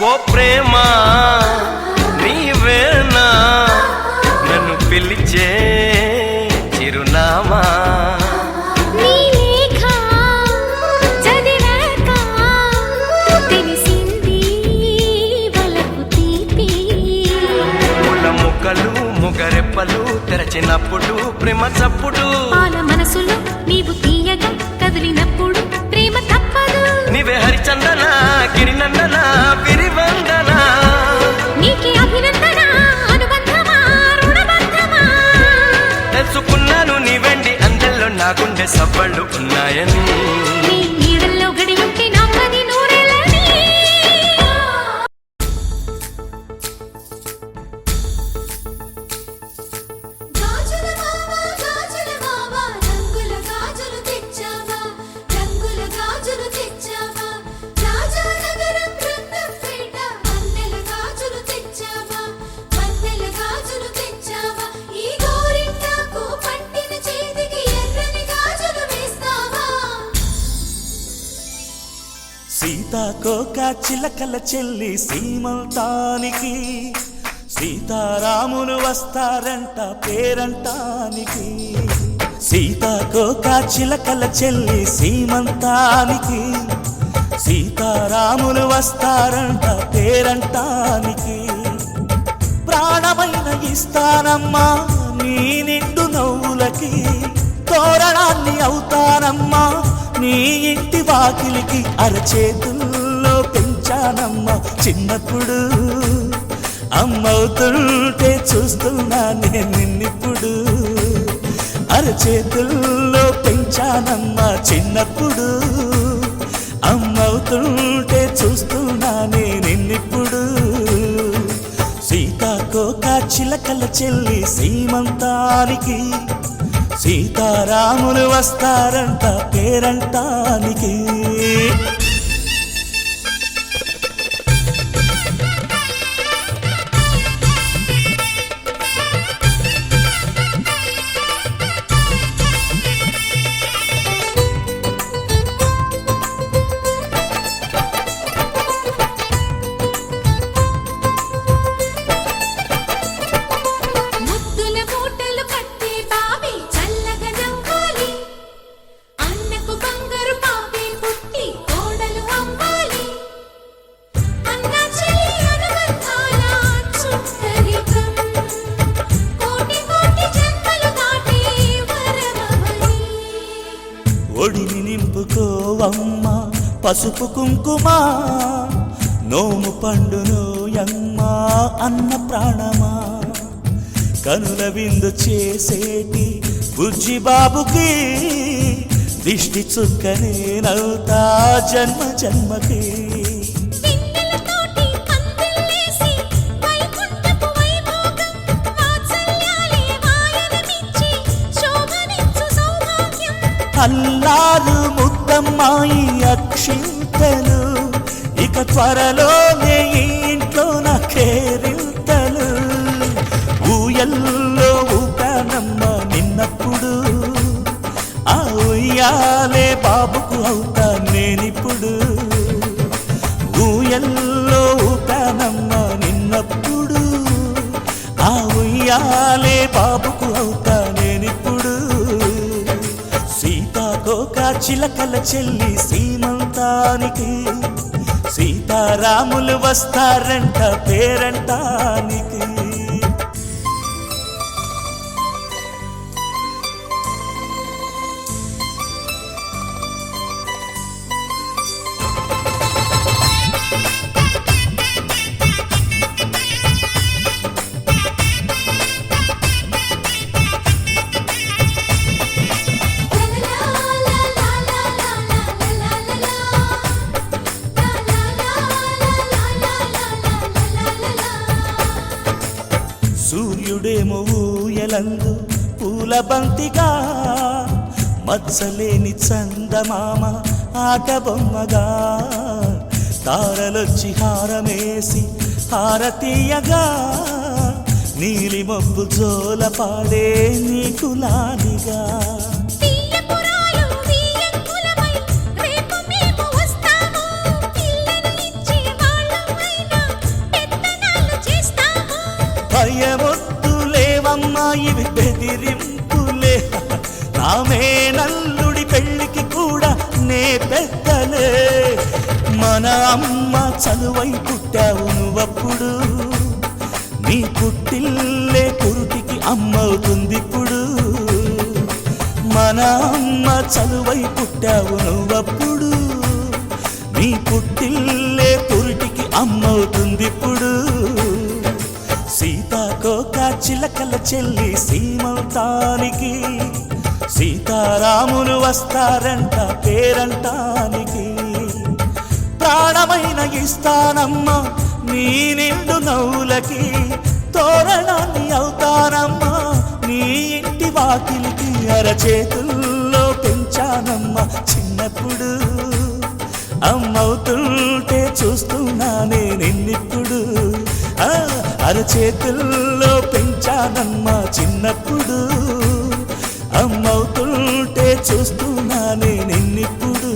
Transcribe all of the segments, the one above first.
ఓ ప్రేమ నీవేనా నన్ను పిలిచే చిరునామా ముగరెప్పలు తెరచినప్పుడు ప్రేమ చప్పుడు పాల మనసులో నీవు తీయగా కదిలినప్పుడు ప్రేమ తప్పదు నీవే హరిచందన గిరినందన విరివందన నీకే అభినందన అనుబంధమా రుణబంధమా తెలుసుకున్నాను నీ వెండి అందెల్లో నా గుండె సవ్వళ్ళు ఉన్నాయని నీ నీడల్లో గడియుంటే నాకది నూరేళ్ళని సీతాకోక చిలకల చెల్లి సీమంతానికి సీతారాములు వస్తారంట పేరంటానికి సీతాకోక చిలకల చెల్లి సీమంతానికి సీతారాములు వస్తారంట పేరంటానికి ప్రాణమైన ఇస్తానమ్మా నీ నిండు నవ్వులకి తోరణాన్ని అవుతానమ్మా నీ ఇంటి వాకిలికి అరచేతుల్లో పెంచానమ్మ చిన్నప్పుడు అమ్మవుతుంటే చూస్తున్నా నేను నిన్నిప్పుడు అరచేతుల్లో పెంచానమ్మ చిన్నప్పుడు అమ్మవుతుంటే చూస్తున్నా నేను నిన్నిప్పుడు సీతాకోక చిలకల చెల్లి సీమంతానికి సీతారాములు వస్తారంట పేరంటానికి ఒడిని నింపుకోవమ్మ పసుపు కుంకుమ నోము పండును యమ్మ అన్న ప్రాణమా కనుల విందు చేసేటి బుజ్జి బాబుకి దిష్టి చుక్కనే నవ్వుతా జన్మ జన్మకి అల్లారు ముద్దమ్మాయి అక్షింతలు ఇక త్వరలోనే ఇంట్లో నా కేరింతలు ఊయల్లో ఊపానమ్మ నిన్నప్పుడు ఆ ఉయ్యాలే బాబుకు అవుతా నేనిప్పుడు ఊయల్లో ఊపానమ్మ నిన్నప్పుడు ఆ ఉయ్యాలే బాబుకు అవుతా నేనిప్పుడు సీతాకోక చిలకల చెల్లి సీమంతానికి సీతారాములు వస్తారంట పేరంటానికి సూర్యుడేమో ఊయలందు పూల బంతిగా మచ్చలేని చందమామ ఆట బొమ్మగా తారలొచ్చి హారమేసి హారతీయగా నీలి మబ్బు జోల పాడే నీకు లాలిగా రేపు మేము వస్తాము పిల్లని ఇచ్చి వాళ్ళమైనా బెదిరింపులే నా మేనల్లుడి పెళ్ళికి కూడా నే పెద్దలే మన అమ్మ చలువై పుట్టావు నువ్వప్పుడు నీ పుట్టిల్లే పురుటికి అమ్మవుతుందిప్పుడు మన అమ్మ చలువై పుట్టావు నువ్వప్పుడు నీ పుట్టిల్లే పురుటికి అమ్మవుతుందిప్పుడు సీతాకోక చిలకల చెల్లి సీమంతానికి సీతారాములు వస్తారంట పేరంటానికి ప్రాణమైన ఇస్తానమ్మా నీ నిండు నవ్వులకి తోరణాన్ని అవుతానమ్మా నీ ఇంటి వాకిలికి అరచేతుల్లో పెంచానమ్మా చిన్నప్పుడు అమ్మవుతుంటే చూస్తున్నానే నిన్నిప్పుడు అరచేతుల్లో పెంచానమ్మా చిన్నప్పుడు అమ్మవుతుంటే చూస్తున్నానే నిన్నిప్పుడు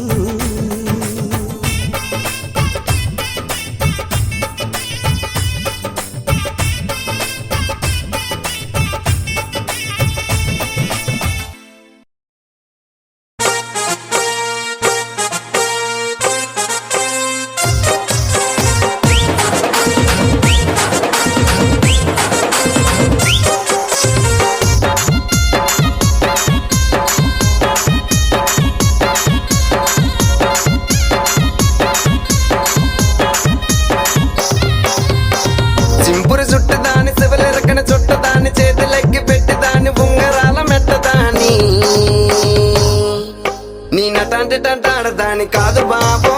టాడదాని కాదు బాబో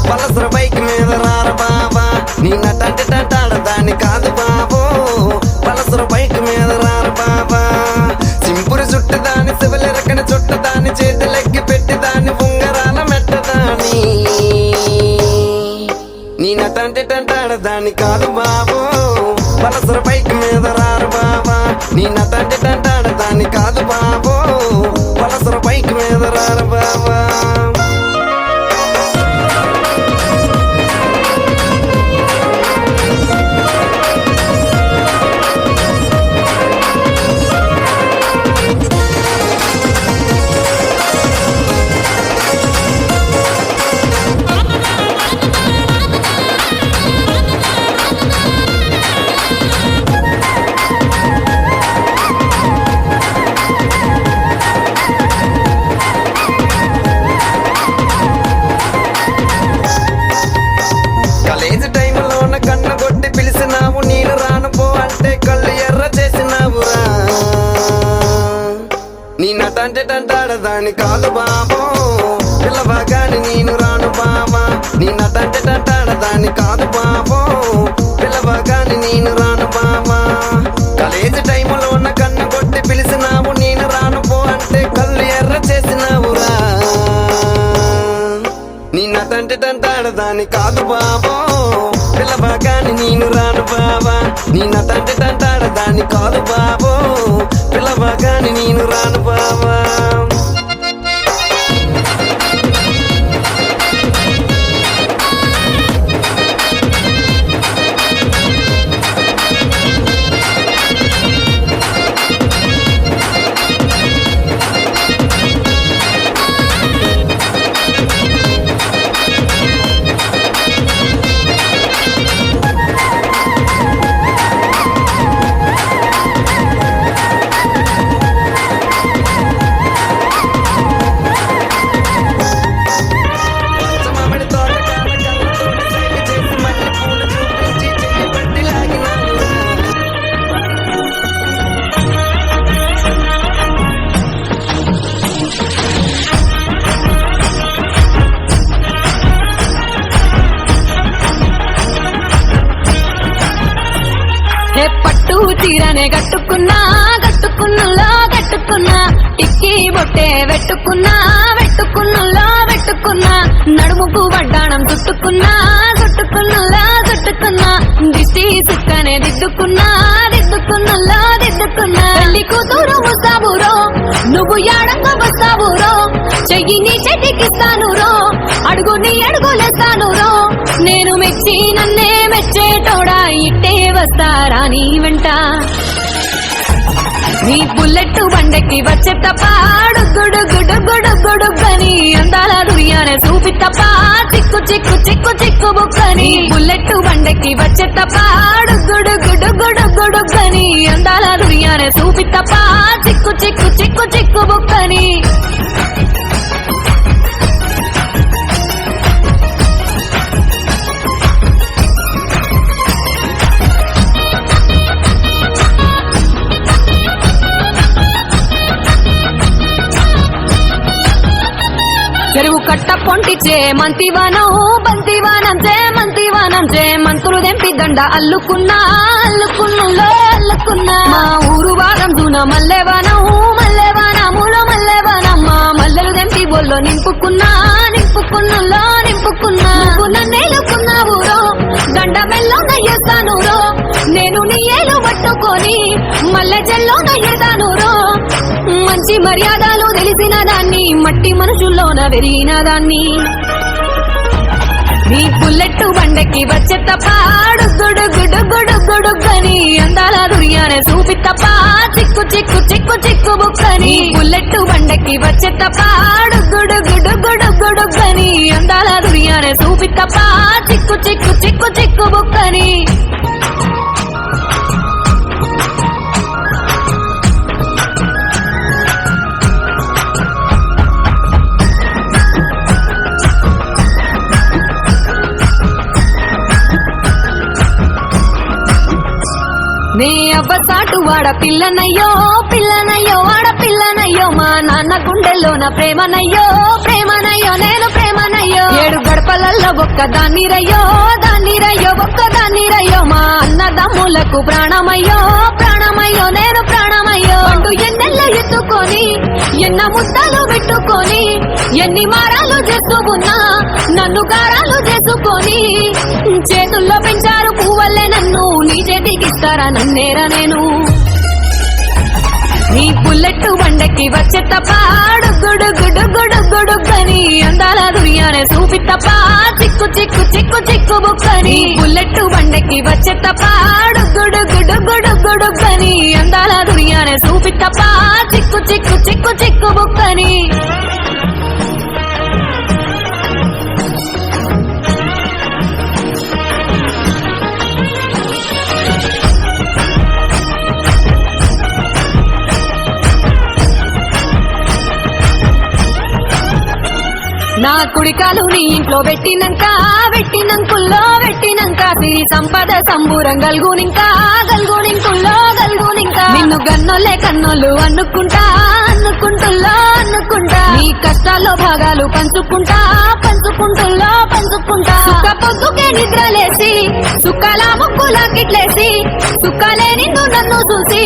పలసర బైక్ మీద రార బాబా నీ నటంటే టాడదాని కాదు బాబో పలసర బైక్ మీద రార బాబా సింపురు చుట్టదాని శివలెరకన చుట్టదాని చేతులెక్కి పెట్టిదాని ఉంగరాల మెట్టదాని నీ నటంటే టాడదాని కాదు బాబో పలసర బైక్ మీద రార బాబా నీ నటంటే టాడదాని కాదు బాబో పలసర బైక్ మీద రార బాబా తంటే టాడదాని కాదు బాబో పిల్లబాగాని నేను రాను బాబా నీ నటంటే టాడదాని కాదు బాబో పిల్లబాగాని నేను రాను బాబా కాలేజీ టైములో ఉన్న కన్ను కొట్టి పిలిచినావు నేను రాను పో అంటే కళ్ళు ఎర్ర చేసినావురా నీ నటంటే టాడదాని కాదు బాబో పిల్లబాగాని నేను రాను బాబా నీ నటంటే టాడదాని కాదు బాబో పిల్లబాగాని నేను రాను బాబా పట్టు చీరనే కట్టుకున్నా కట్టుకున్నలో కట్టుకున్నా టిక్కీ బొట్టే వెట్టుకున్నా వెట్టుకున్నలో వెట్టుకున్నా నడుముకు వడ్డాణం చుట్టుకున్నా చుట్టుకున్నలో చుట్టుకున్నా దిష్టి సుక్కనే దిద్దుకున్నా దిద్దుకున్నలో దిద్దుకున్నా తల్లి కూతురు ముస్తాబురో నువ్వు యాడంగా వస్తావురో చెయ్యి నీ చెట్టికిస్తాను రో అడుగు నీ అడుగులేస్తాను రో నేను మెచ్చి నన్నే మెచ్చేటోడా ఇట్టే వస్తారా నీ వెంట నీ బుల్లెట్ బండెక్కి వచ్చే తప్ప గుడు గుడు గుడు గుడుగని అందాల దుర్యానే చూపి తప్ప చిక్కు చిక్కు చిక్కు చిక్కు బుక్కని బుల్లెట్ బండెక్కి వచ్చే తప్ప గుడు గుడు గుడు గుడుగని అందాల దుర్యానే చూపి తప్ప చిక్కు చిక్కు చిక్కు చిక్కు బుక్కని చెరువు కట్ట పొంటిచే మంతివానం బంతివానం చే మంతులు దెంపి దండ అల్లుకున్నా అల్లుకున్నులో అల్లుకున్నా మా ఊరు వారం దూన మల్లెవానములో మల్లెవానమ్మ మల్లెలు దెంపి బొల్లో నింపుకున్నా నింపుకున్నులో నింపుకున్నా నన్నేలుకున్నావురో దండ మెల్లో నయ్యేస్తానురో నేను నీ ఏలు పట్టుకొని మల్లె చెల్లో నయ్యేదానురో మంచి మర్యాదలు తెలిసిన దాన్ని మట్టి మనుషుల్లోన వెరిగిన దాన్ని నీ బుల్లెట్ బండెక్కి వచ్చే తప్ప గుడు గుడు గుడు గుడుగని అందాల దుర్యానే చూపి తప్ప చిక్కు చిక్కు చిక్కు చిక్కు బుక్కని బుల్లెట్ బండెక్కి వచ్చే తప్ప గుడు గుడు గుడు గుడుగని అందాల దుర్యానే చూపి తప్ప చిక్కు చిక్కు చిక్కు చిక్కు బుక్కని నీ అవ్వ సాటు వాడ పిల్లనయ్యో వాడ పిల్లనయ్యో మా నాన్న గుండెల్లోన ప్రేమనయ్యో నేను ప్రేమనయ్యో 7 గడపలల్లో ఒక్కదాన్ని రయ్యో ఒక్కదాన్ని మా అన్నదమ్ములకు ప్రాణమయ్యో నేను ప్రాణమయ్యో అంటూ ఎన్నెల్లో ఎత్తుకొని ఎన్న ముద్దలు పెట్టుకొని ఎన్ని మారాలు చేస్తూ ఉన్నా నన్ను గారాలు చేసుకొని చేతుల్లో పెంచారు పువ్వల్లే నన్ను నీ చేతికిస్తారా నన్నేరా నేను నీ బుల్లెట్ బండెక్కి వచ్చే తప్ప గుడు గుడు గుడు గుడుగని అందాల దుర్యానే చూపి తప్ప చిక్కు చిక్కు చిక్కు చిక్కు బుక్కని బుల్లెట్ బండెక్కి వచ్చే తప్ప గుడు గుడు గుడు గుడుగని అందాల దుర్యానే చూపి తప్ప చిక్కు చిక్కు చిక్కు చిక్కు బుక్కని నా కుడికాలు నీ ఇంట్లో పెట్టినంకుల్లో సిరి సంపద సంబూరం గల్గునింకా నిన్ను గన్నోలే కన్నోళ్ళు అనుకుంటా నీ కష్టాల్లో భాగాలు పంచుకుంటా సుఖ పొద్దుకే నిద్రలేసి సుఖాల ముక్కులా కిట్లేసి సుఖాలే నిన్ను నన్ను చూసి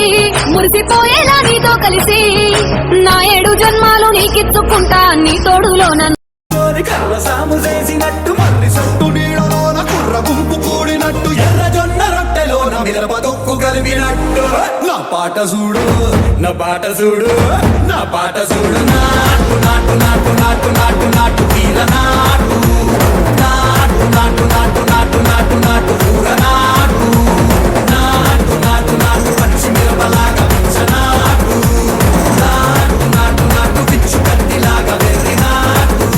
మురిసిపోయేలా నీతో కలిసి నా 7 జన్మాలు నీకిచ్చుకుంటా నీ తోడులో నన్ను కర్ర సాము చేసినట్టు మర్రి సొట్టు నీడలోన కుర్ర గుంపు కూడినట్టు ఎర్ర జొన్న రొట్టెలోన మిరప దొక్కు కలిపినట్టు నా పాట చూడు నాటు నాటు నాటు నాటు నాటు నాటు వీర నాటు నాటు నాటు నాటు నాటు నాటు నాటు ఊర నాటు నాటు నాటు నాటు పచ్చి మిరపలాగా నాటు నాటు నాటు నాటు పిచ్చు కత్తిలాగా వెర్రి నాటు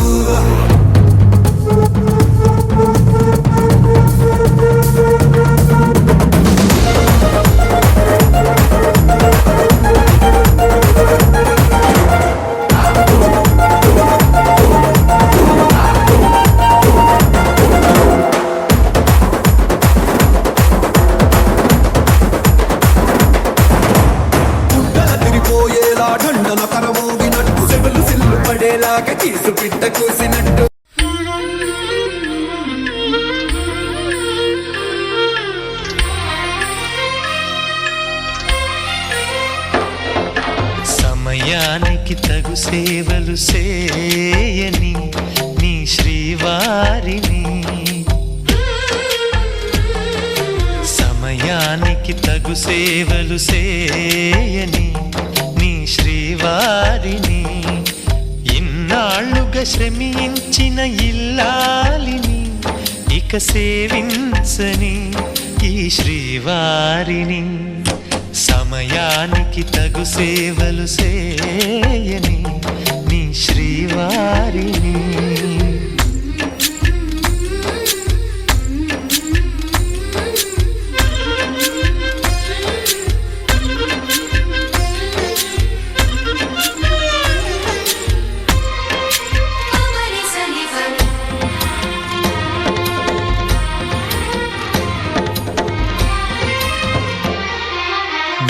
కీసు పిట్ట కూసినట్టు సమయానికి తగు సేవలు చేయని నీ శ్రీవారిని సమయానికి తగు సేవలు చేయని నీ శ్రీవారిని ఇన్నాళ్ళుగా శ్రమించిన ఇల్లాలిని ఇక సేవించని ఈ శ్రీవారిని సమయానికి తగు సేవలు చేయని నీ శ్రీవారిని.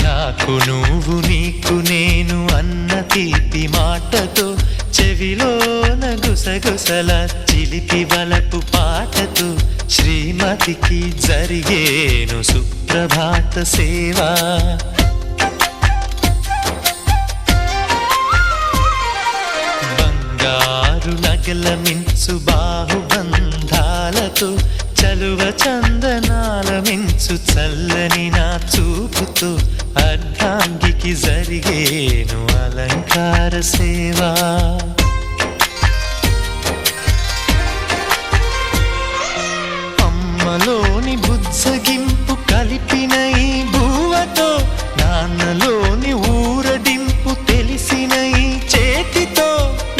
నాకు నువ్వు నీకు నేను అన్న తీపి మాటతో చెవిలోన గుసగుసల చిలిపి వలపు పాటతో శ్రీమతికి జరిగేను సుప్రభాత సేవా. బంగారు నగల మించు బాహుబంధాలతో చలువ చందనాల మించు చల్లని నా చూపుతో అర్ధాంగికి జరిగేను అలంకార సేవా. అమ్మలోని బుజ్జగింపు కలిపిన ఈ బువ్వతో నాన్నలోని ఊరడింపు తెలిసిన ఈ చేతితో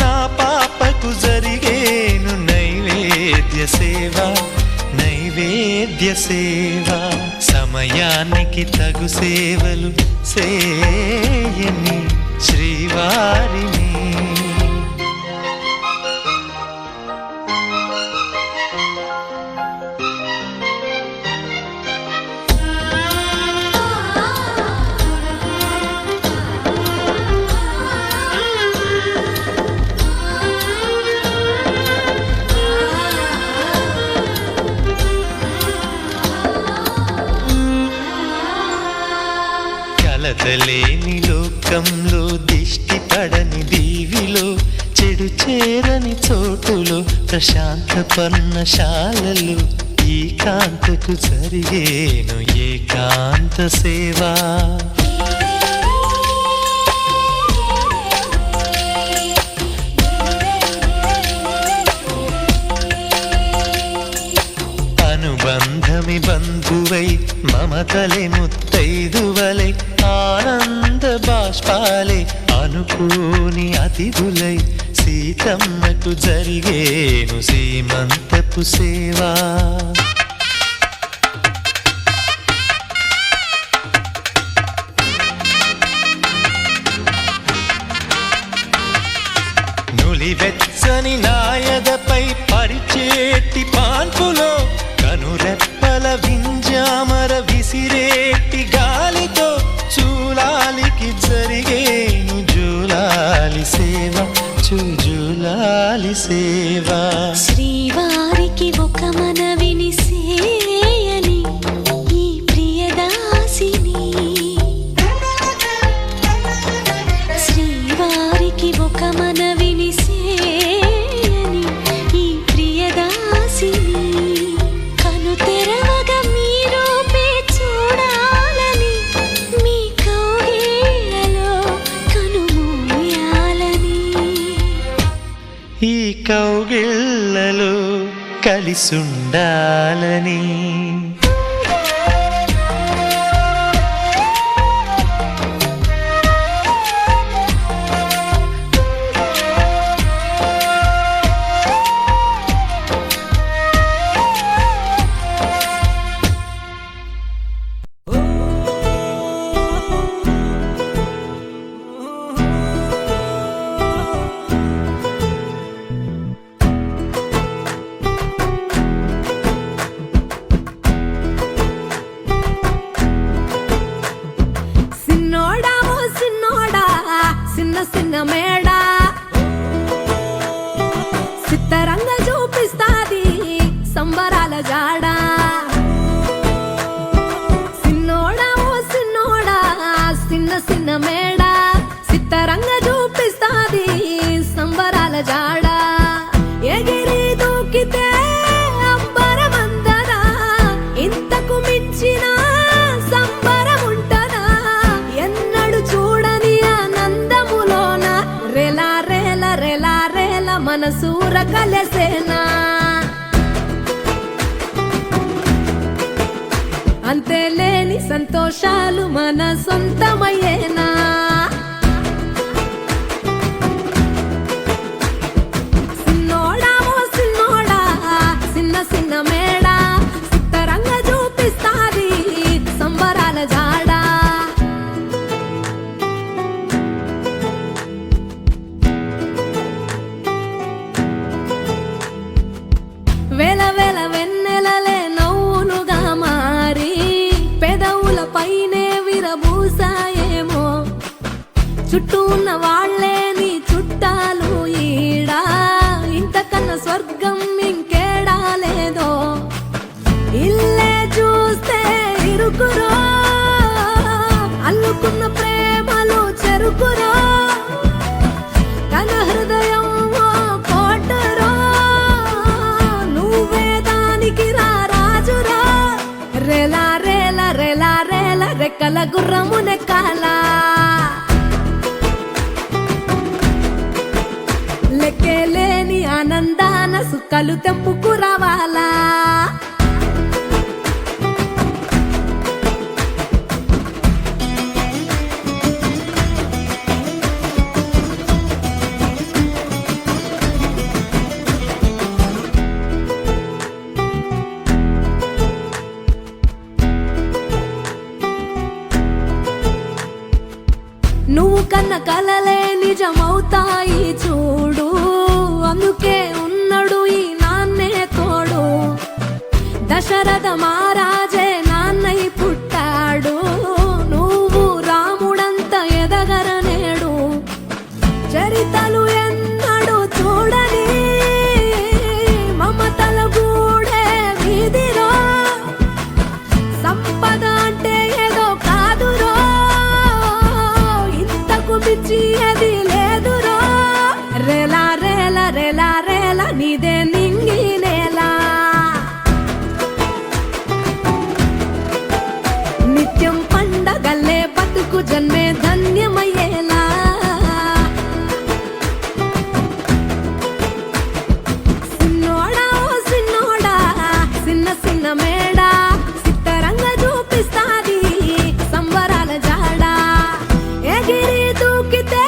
నా పాపకు జరిగేను నైవేద్య సేవా, నైవేద్య సేవా. సమయానికి తగు సేవలు చేయని శ్రీవారిని. కలతలేని లోకంలో దిష్టి పడని దీవిలో చెడు చేరని చోటులో ప్రశాంత పర్ణశాలలో ఈ కాంతకు జరిగేను ఏకాంత సేవా. అనుబంధమి బంధువై మమతలే ముత్తైదువలై ఆనంద బాష్పాలే అనుకోని అతిథులై సీతమ్మకు జరిగేను సీమంతపు సేవా. నులివెచ్చని నాయదపై పరిచేటి పాన్పులో కనురెప్పల వింజామర విసిరేటి గాలితో చూలాలికి జరిగేను జూలాలి సేవ, జూలాలి సేవ. శ్రీవారికి ఒక మనవిని సేయని ఈ ప్రియదాసిని. శ్రీవారికి ఒక మనవిని సేయని ఈ ప్రియదాసిని. కను తెరవగా మీ రూపే చూడాలని మీ కౌగిళ్ళలో కనుమూయాలని. ఈ కౌగిళ్ళలో కలిసుండాలని. మనసూర కలసేనా అంతే లేని సంతోషాలు మన సొంతమయ్యేనా సిన్నోడా ఓ సిన్నోడా చిన్న చిన్న మేడా సిత్తరంగా చూపిస్తాది సంబరాల జాడా వేల వేల వెన్నెలలే నవ్వులుగా మారి పెదవుల పైనే విరబూసాయేమో చుట్టూ ఉన్న వాళ్లే నీ చుట్టాలు ఈడా ఇంతకన్నా స్వర్గం ఇంకేడా లేదో ఇల్లే చూస్తే ఇరుకురో అల్లుకున్న ప్రేమలు చెరుకురో తన హృదయం ఓ కోటరో నువ్వే దానికి రాజురా రేలా రేలా రేలా రేలా రెక్కల గుర్రము నెక్కాలా లెక్కేలేని ఆనందాన సుక్కలు తెంపుకు రావాలా నువ్వు కన్న కలలే నిజమవుతాయి చూడు అందుకే ఉన్నాడు ఈ నాన్నే తోడు దశరథ మహారాజే నాన్నై పుట్టాడు నువ్వు రాముడంత ఎదగరనేడు చరితలు ఎన్నడు చూడని మమతల గూడే వీధిరో సంపద అంటే ఏదో కాదురో పిచ్చి అది లేదురో రేలా రేలా రేలా రేలా నీదే నింగి నేలా నిత్యం పండగల్లే బతుకు జన్మే ధన్యమయ్యేలా సిన్నోడా ఓ సిన్నోడా చిన్న చిన్న మేడా సిత్తరంగా చూపిస్తాది సంబరాల జాడా ఎగిరి దూకితే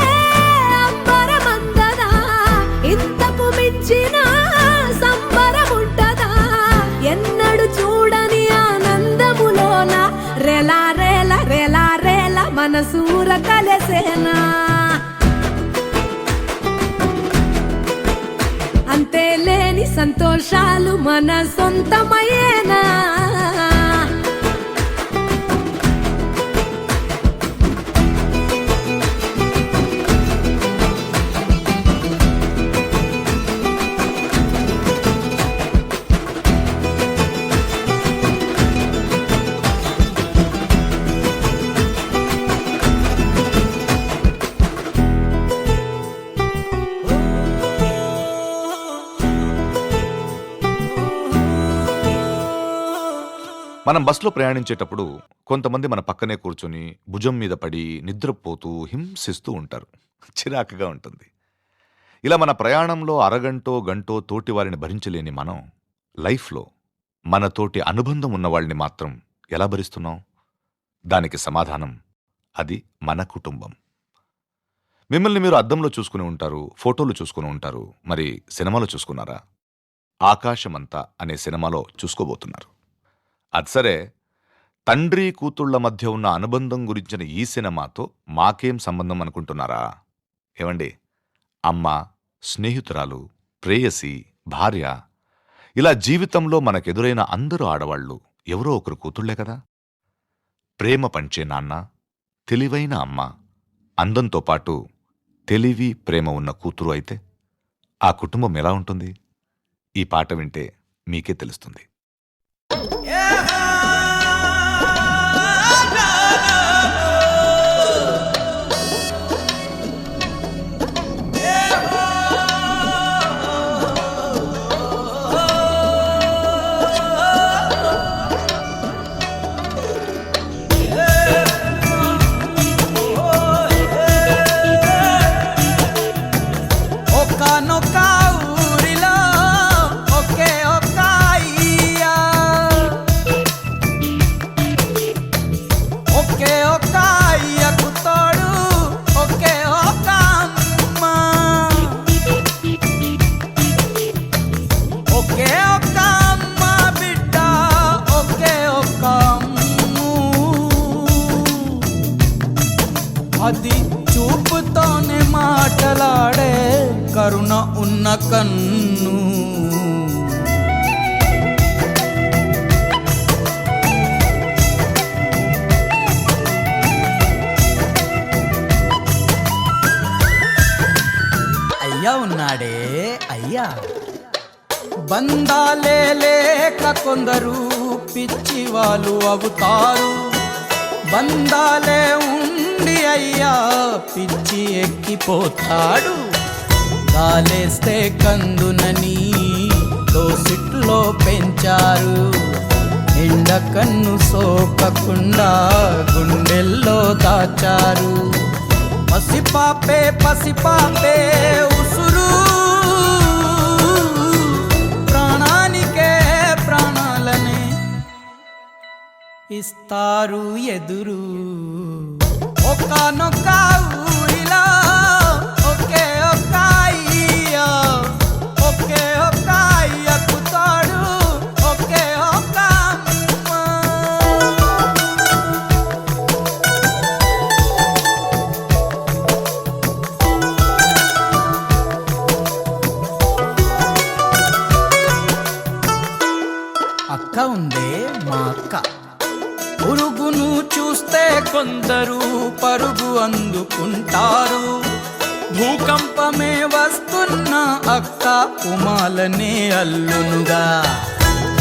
అంబరమందదా ఇంతకు మించిన సంబరముంటదా ఎన్నడు చూడని ఆనందములోన రేలా రేలా రేలా రేలా మనసూర కలసేనా అంతే లేని సంతోషాలు మన సొంతమయ్యేనా మనం బస్సులో ప్రయాణించేటప్పుడు కొంతమంది మన పక్కనే కూర్చొని భుజం మీద పడి నిద్రపోతూ హింసిస్తూ ఉంటారు. చిరాకుగా ఉంటుంది. ఇలా మన ప్రయాణంలో అరగంటో గంటో తోటి వారిని భరించలేని మనం లైఫ్లో మనతోటి అనుబంధం ఉన్న వాళ్ళని మాత్రం ఎలా భరిస్తున్నాం? దానికి సమాధానం అది మన కుటుంబం. మిమ్మల్ని మీరు అద్దంలో చూసుకుని ఉంటారు, ఫోటోలు చూసుకుని ఉంటారు. మరి సినిమాలో చూసుకున్నారా? ఆకాశమంతా అనే సినిమాలో చూసుకోబోతున్నారు. అది సరే, తండ్రి కూతుళ్ల మధ్య ఉన్న అనుబంధం గురించిన ఈ సినిమాతో మాకేం సంబంధం అనుకుంటున్నారా? ఏమండి, అమ్మ, స్నేహితురాలు, ప్రేయసి, భార్య, ఇలా జీవితంలో మనకెదురైన అందరూ ఆడవాళ్లు ఎవరో ఒకరు కూతుళ్లే కదా. ప్రేమ పంచే నాన్న, తెలివైన అమ్మ, అందంతో పాటు తెలివి, ప్రేమ ఉన్న కూతురు అయితే ఆ కుటుంబం ఎలా ఉంటుంది? ఈ పాట వింటే మీకే తెలుస్తుంది. ఒకానొక ఊరిలో ఒకే ఒక్క కన్ను. అయ్యా ఉన్నాడే అయ్యా, బంధాలే లేక కొందరు పిచ్చి వాళ్ళు అవుతారు, బంధాలే ఉండి అయ్యా పిచ్చి ఎక్కిపోతాడు. గాలేస్తే కందునని దోసిట్లో పెంచారు, ఎండ కన్ను సోకకుండా గుండెల్లో దాచారు. పసిపాపే పసిపాపే ఉసురు, ప్రాణానికే ప్రాణాలనే ఇస్తారు ఎదురు. ఒక్కనొక్క ఊరిలో ఒకే ఒక్క అయ్య, ఒకే ఒక్క అయ్యకు తోడు ఒకే ఒక్క అమ్మ. అక్క ఉందే మా అక్క, పురుగును చూస్తే కొందరు పరుగు అందుకుంటారు, భూకంపమే వస్తున్న అక్క ఉమాలనే అల్లునుగా.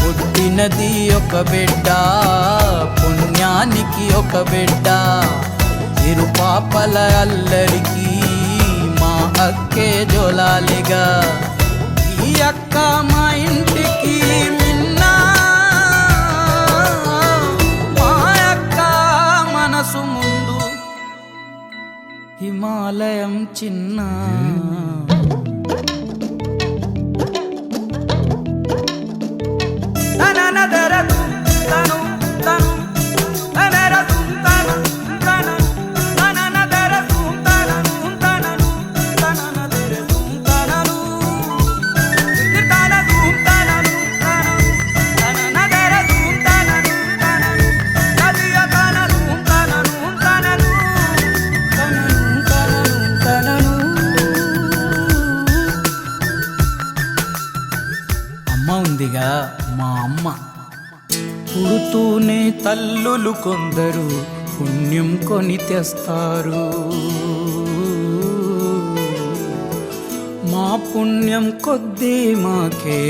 పుట్టినది ఒక బిడ్డ, పుణ్యానికి ఒక బిడ్డ, ఇరు పాపల అల్లరికి మా అక్కే జోలాలిగా. ఈ అక్క మా ఇంటికి మిన్నా, మా అక్క మనసు ముందు హిమాలయం చిన్న. ఉందిగా మా అమ్మ, పుడుతూనే తల్లులు కొందరు పుణ్యం కొని తెస్తారు, మా పుణ్యం కొద్దీ మాకే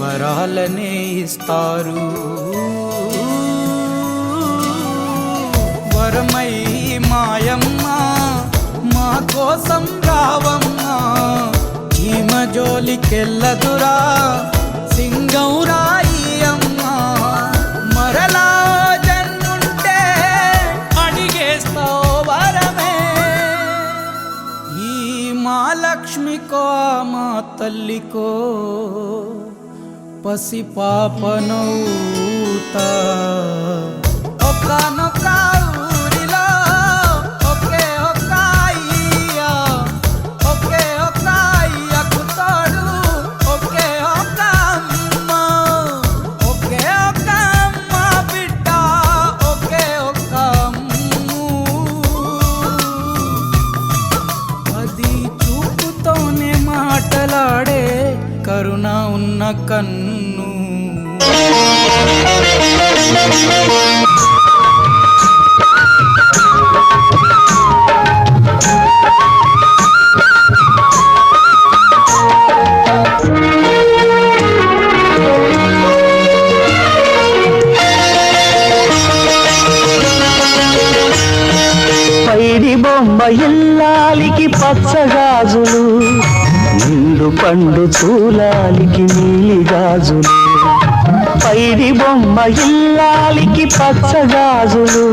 వరాలనే ఇస్తారు. వరమై మాయమ్మ మా కోసం రావమ్మా, చీమ జోలికెళ్ళదురా సింగౌరాయమ్మ. మరలా జన్ముంటే అడిగేస్తావు వరమే, ఈ మా లక్ష్మికో మా తల్లికో పసి పాపనౌతా. ఒక్కనొక్క ఊరిలో ఒకే ఒక్క అయ్య, ఒకే ఒక్క అయ్యకు తోడు ఒకే ఒక్క అమ్మ, ఒకే ఒక్క అమ్మ బిడ్డ ఒకే ఒక్క అమ్ము. అది చూపుతోనే మాటలాడే కరుణ ఉన్న కన్ను. పైడి బొమ్మ ఇల్లాలికి పచ్చగాజులు, నిండు పండు చూలాలికి నీలి గాజులు. పైడి బొమ్మ ఇల్లాలికి పచ్చగాజులు,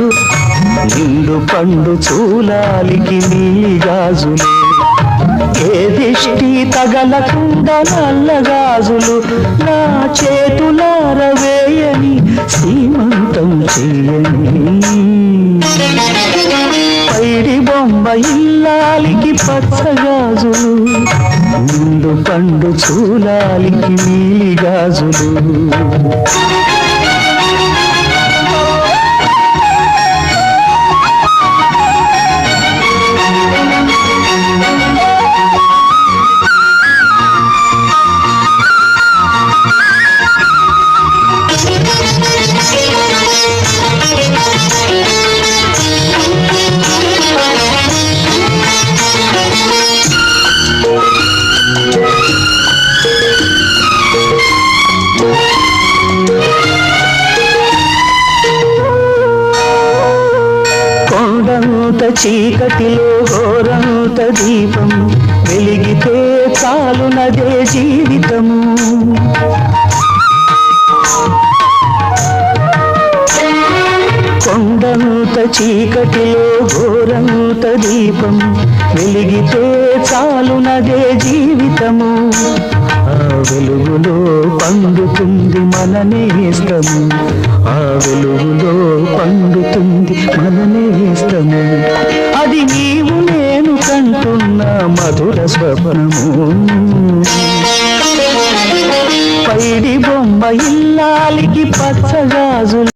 నిండు పండు చూలాలికి నీలి గాజులు. ఏ దిష్టి తగలకుండా నల్లగాజులు నా చేతులార వేయని సీమంతం చేయని. పైడి బొమ్మ ఇల్లాలికి పచ్చగాజులు, నిండు పండు చూలాలికి నీలి గాజులు. కొండంత చీకటిలో ఘోరంత దీపం వెలిగితే చాలునదే జీవితము కొండంత చీకటిలో ఘోరంత దీపం వెలిగితే చాలునదే జీవితము ఆ వెలుగులో పండుతుంది మన నేస్తము ఆ వెలుగులో పండుతుంది మన నేస్తము అది నీవు నేను కంటున్న మధుర స్వప్నము పైడి బొమ్మ ఇల్లాలికి పచ్చగాజులు